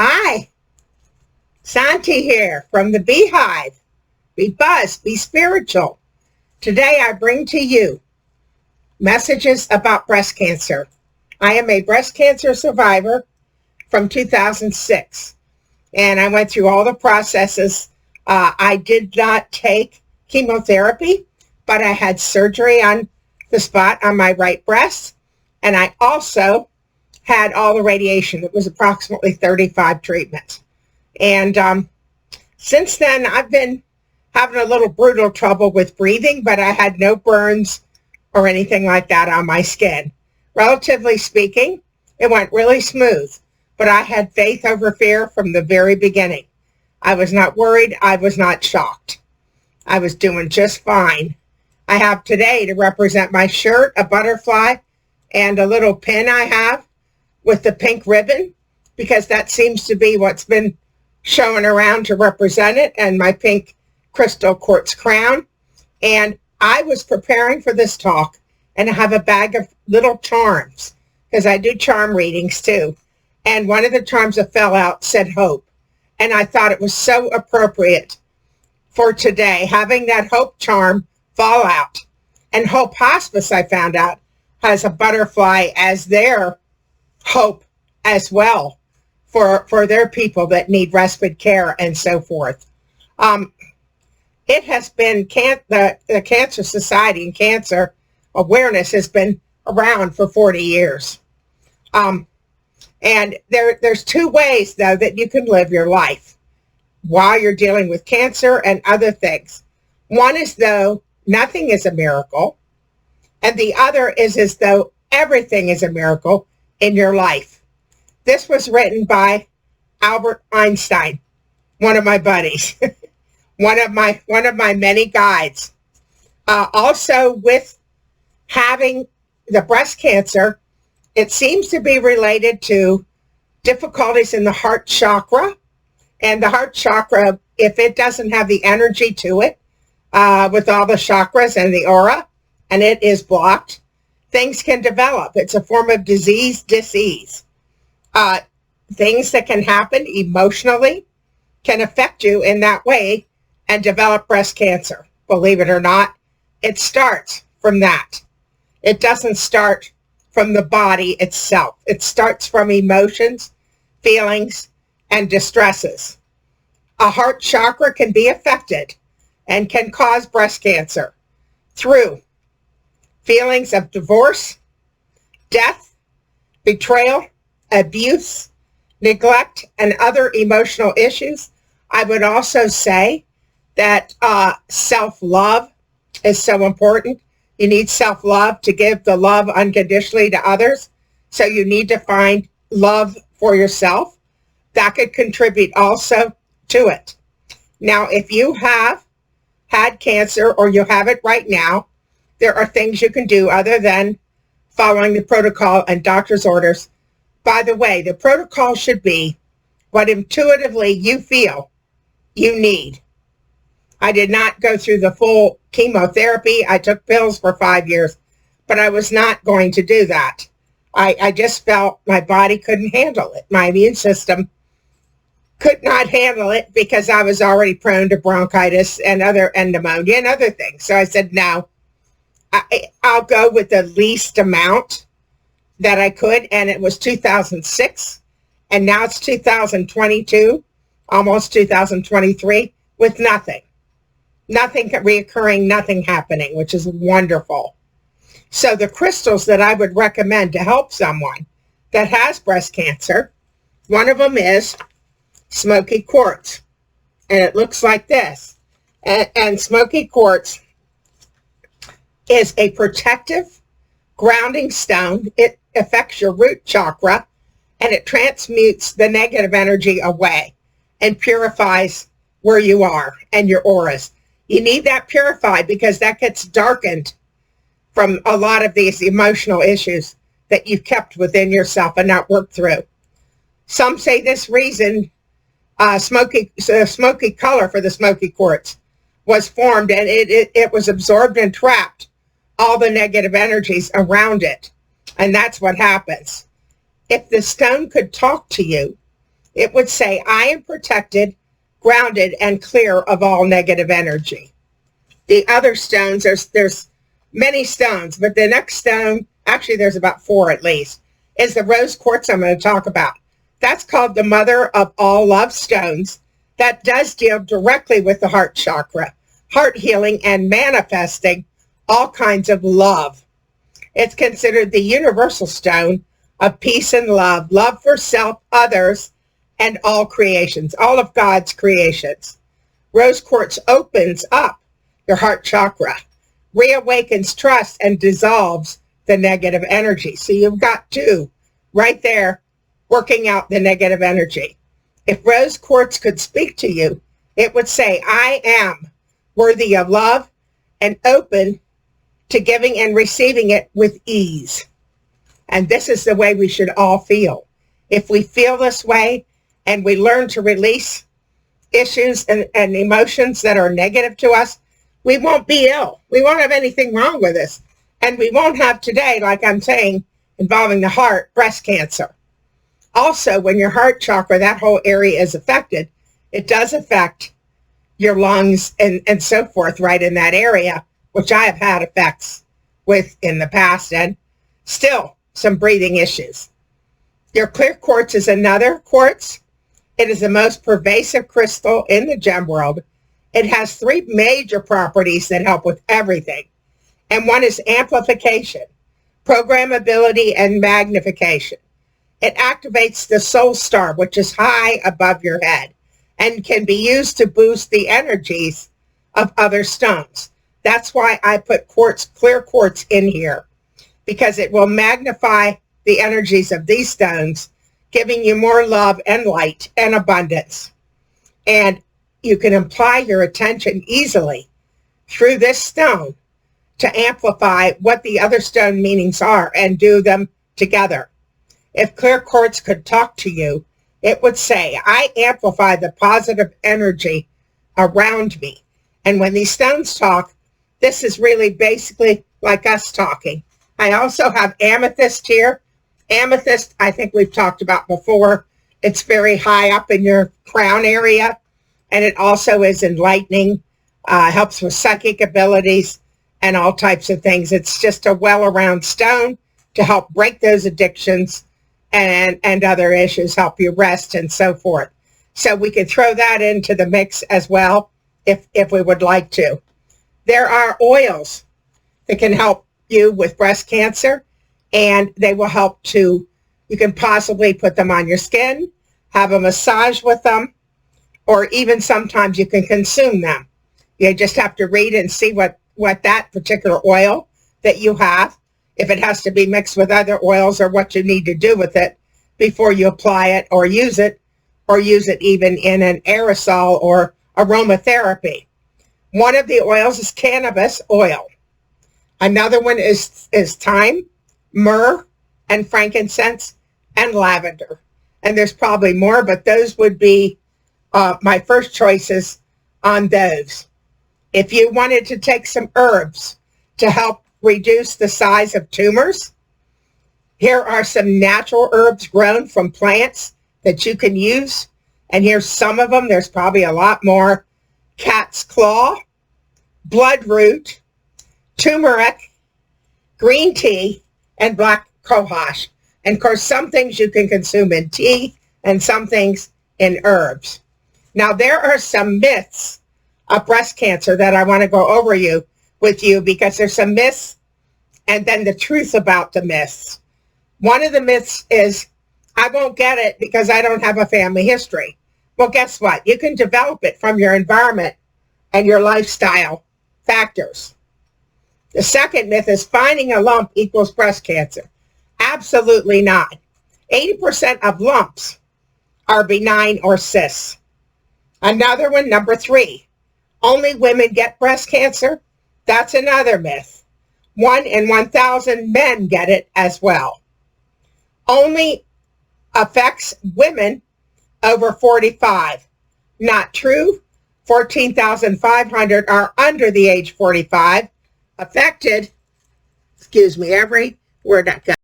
Hi, Santi here from the Beehive. Be buzz, be spiritual. Today I bring to you messages about breast cancer. I am a breast cancer survivor from 2006, and I went through all the processes. I did not take chemotherapy, but I had surgery on the spot on my right breast, and I also had all the radiation. It was approximately 35 treatments. And since then, I've been having a little brutal trouble with breathing, but I had no burns or anything like that on my skin. Relatively speaking, it went really smooth, but I had faith over fear from the very beginning. I was not worried. I was not shocked. I was doing just fine. I have today to represent my shirt, a butterfly, and a little pin I have with the pink ribbon, because that seems to be what's been showing around to represent it, and my pink crystal quartz crown. And I was preparing for this talk, and I have a bag of little charms, because I do charm readings too. And one of the charms that fell out said hope. And I thought it was so appropriate for today, having that hope charm fall out. And Hope Hospice, I found out, has a butterfly as their hope as well for their people that need respite care and so forth. It has been, the Cancer Society and cancer awareness has been around for 40 years. And there's two ways, though, that you can live your life while you're dealing with cancer and other things. One is though nothing is a miracle, and the other is as though everything is a miracle in your life. This was written by Albert Einstein, one of my buddies, one of my many guides. Also, with having the breast cancer, it seems to be related to difficulties in the heart chakra. And the heart chakra, if it doesn't have the energy to it, with all the chakras and the aura, and it is blocked, things can develop. It's a form of disease. Things that can happen emotionally can affect you in that way and develop breast cancer. Believe it or not, it starts from that. It doesn't start from the body itself. It starts from emotions, feelings, and distresses. A heart chakra can be affected and can cause breast cancer through feelings of divorce, death, betrayal, abuse, neglect, and other emotional issues. I would also say that self-love is so important. You need self-love to give the love unconditionally to others. So you need to find love for yourself. That could contribute also to it. Now, if you have had cancer or you have it right now, there are things you can do other than following the protocol and doctor's orders. By the way, the protocol should be what intuitively you feel you need. I did not go through the full chemotherapy. I took pills for 5 years, but I was not going to do that. I just felt my body couldn't handle it. My immune system could not handle it because I was already prone to bronchitis and pneumonia and other things. So I said, no, I'll go with the least amount that I could. And it was 2006. And now it's 2022, almost 2023, with nothing reoccurring, nothing happening, which is wonderful. So the crystals that I would recommend to help someone that has breast cancer, one of them is Smoky Quartz. And it looks like this. And Smoky Quartz is a protective grounding stone. It affects your root chakra, and it transmutes the negative energy away and purifies where you are and your auras. You need that purified because that gets darkened from a lot of these emotional issues that you've kept within yourself and not worked through. Some say this reason smoky color for the Smoky Quartz was formed, and it was absorbed and trapped all the negative energies around it. And that's what happens. If the stone could talk to you it would say, I am protected, grounded, and clear of all negative energy. The other stones, there's many stones, but the next stone, actually there's about 4 at least, is the rose quartz I'm going to talk about. That's called the mother of all love stones. That does deal directly with the heart chakra, heart healing, and manifesting all kinds of love. It's considered the universal stone of peace and love, love for self, others, and all creations, all of God's creations. Rose quartz opens up your heart chakra, reawakens trust, and dissolves the negative energy. So you've got 2 right there working out the negative energy. If rose quartz could speak to you, it would say, I am worthy of love and open to giving and receiving it with ease. And this is the way we should all feel. If we feel this way and we learn to release issues and emotions that are negative to us, we won't be ill. We won't have anything wrong with us. And we won't have today, like I'm saying, involving the heart, breast cancer. Also, when your heart chakra, that whole area is affected, it does affect your lungs and so forth right in that area, which I have had effects with in the past, and still some breathing issues. Your clear quartz is another quartz. It is the most pervasive crystal in the gem world. It has 3 major properties that help with everything. And one is amplification, programmability, and magnification. It activates the soul star, which is high above your head, and can be used to boost the energies of other stones. That's why I put clear quartz in here, because it will magnify the energies of these stones, giving you more love and light and abundance. And you can apply your attention easily through this stone to amplify what the other stone meanings are and do them together. If clear quartz could talk to you, it would say, I amplify the positive energy around me. And when these stones talk, this is really basically like us talking. I also have amethyst here. Amethyst, I think we've talked about before. It's very high up in your crown area, and it also is enlightening, helps with psychic abilities and all types of things. It's just a well-around stone to help break those addictions and other issues, help you rest and so forth. So we could throw that into the mix as well if we would like to. There are oils that can help you with breast cancer, and they will help you can possibly put them on your skin, have a massage with them, or even sometimes you can consume them. You just have to read and see what that particular oil that you have, if it has to be mixed with other oils, or what you need to do with it before you apply it or use it even in an aerosol or aromatherapy. One of the oils is cannabis oil. Another one is thyme, myrrh, and frankincense, and lavender. And there's probably more, but those would be my first choices on those. If you wanted to take some herbs to help reduce the size of tumors, here are some natural herbs grown from plants that you can use. And here's some of them. There's probably a lot more. Cat's claw, bloodroot, turmeric, green tea, and black cohosh. And of course, some things you can consume in tea and some things in herbs. Now, there are some myths of breast cancer that I want to go over with you, because there's some myths and then the truth about the myths. One of the myths is, I won't get it because I don't have a family history. Well, guess what? You can develop it from your environment and your lifestyle factors. The second myth is finding a lump equals breast cancer. Absolutely not. 80% of lumps are benign or cysts. Another one, number 3, only women get breast cancer. That's another myth. 1 in 1,000 men get it as well. Only affects women over 45. Not true. 14,500 are under the age 45 affected. Excuse me, every word I got.